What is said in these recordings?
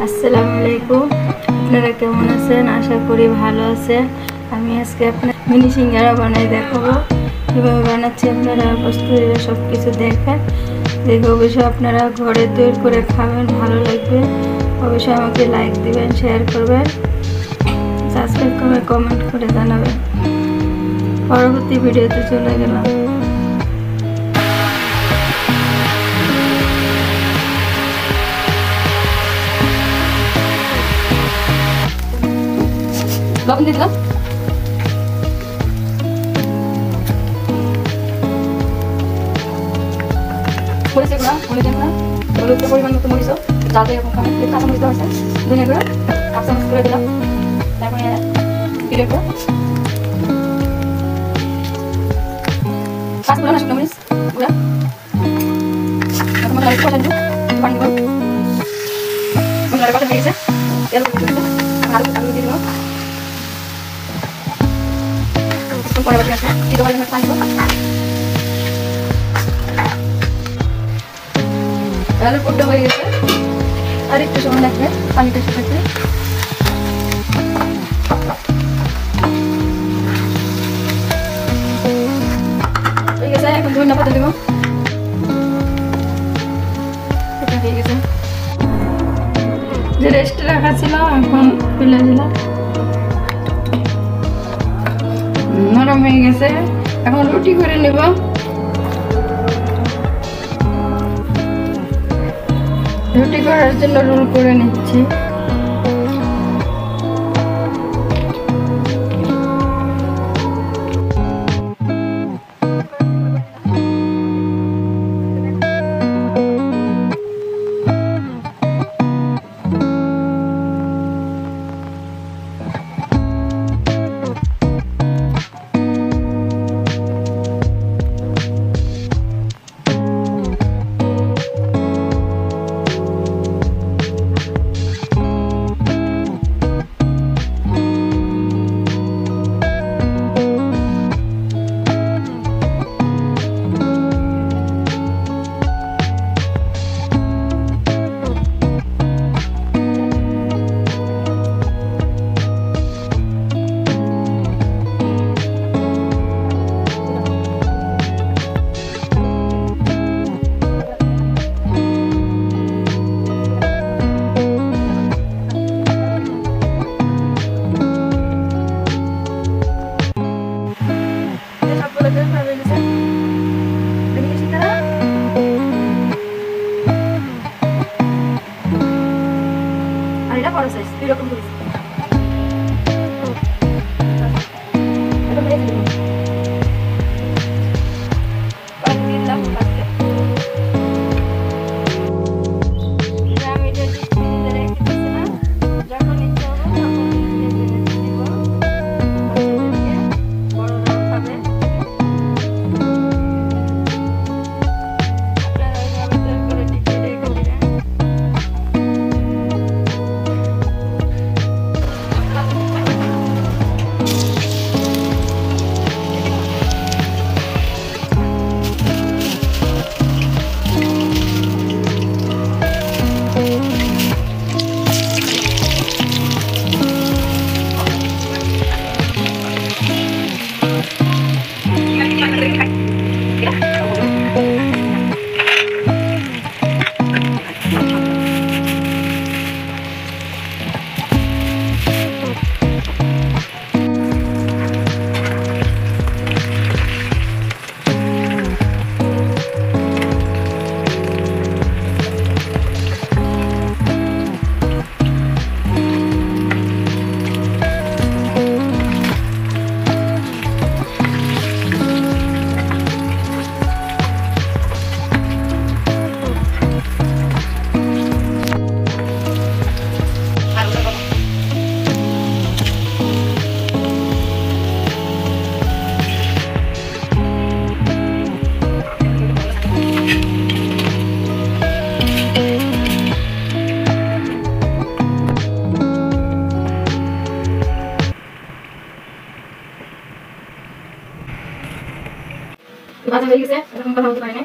আসসালামু আলাইকুম। আপনারা কেমন আছেন? আশা করি ভালো আছেন। আমি আজকে আপনার মিনি সিঙ্গারা বানাই দেখাবো। কীভাবে বানাচ্ছি আপনারা প্রস্তুতি সব কিছু দেখেন। দেখে অবশ্যই আপনারা ঘরে তৈরি করে খাবেন, ভালো লাগবে। অবশ্যই আমাকে লাইক দিবেন, শেয়ার করবেন, সাবস্ক্রাইব করে কমেন্ট করে জানাবেন। পরবর্তী ভিডিওতে চলে গেলাম। লবণ দিয়ে দিলাম, মরিচের গুঁড়া, হলুদের গুঁড়া, হলুদের পরিমাণ মতো মরিচ, জাল দিয়ে এরকম কাঁচা মরিচ দেওয়া আছে, ধনিয়া গুঁড়া হাফ চামচ করে দিলাম, তারপরে জিরে গুঁড়া, পাঁচ ফোড়ন, শুকনো মরিচ গুঁড়া, মশলা একটু কষা দিব, পানি দিব, মশলাটা কষা হয়ে গেছে, তেল আলু দিয়ে দিব, পরে বসে আছে দিতে পারবেন পানি দিব, আলু পুরোটা হয়ে গেছে, আর একটু সময় লাগবে পানিটা শুকাতে। হয়ে গেছে, এখন ধনিয়া পাতা দিব, এটা হয়ে গেছে। যে রেস্টে রাখা ছিল এখন তুলে দিলাম, নরম হয়ে গেছে। এখন রুটি করে নেব। রুটি করার জন্য রোল করে নিচ্ছি। আর এটা বড় সাইজ, এরকম করে ভাজা হয়ে গেছে। এরকম কথা বলতে পারি না।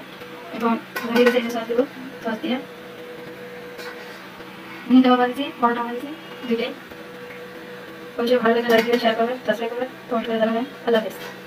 এখন হয়ে গেছে, এটা সস দেবো, সস দিয়ে নিতে পারছি পরোটা বানিয়েছি দুইটাই। অবশ্যই ভালো লাগে, লাইক দিয়ে শেয়ার করবেন, সাবস্ক্রাইব করবেন, কমেন্ট করে জানাবেন। আল্লাহ হাফেজ।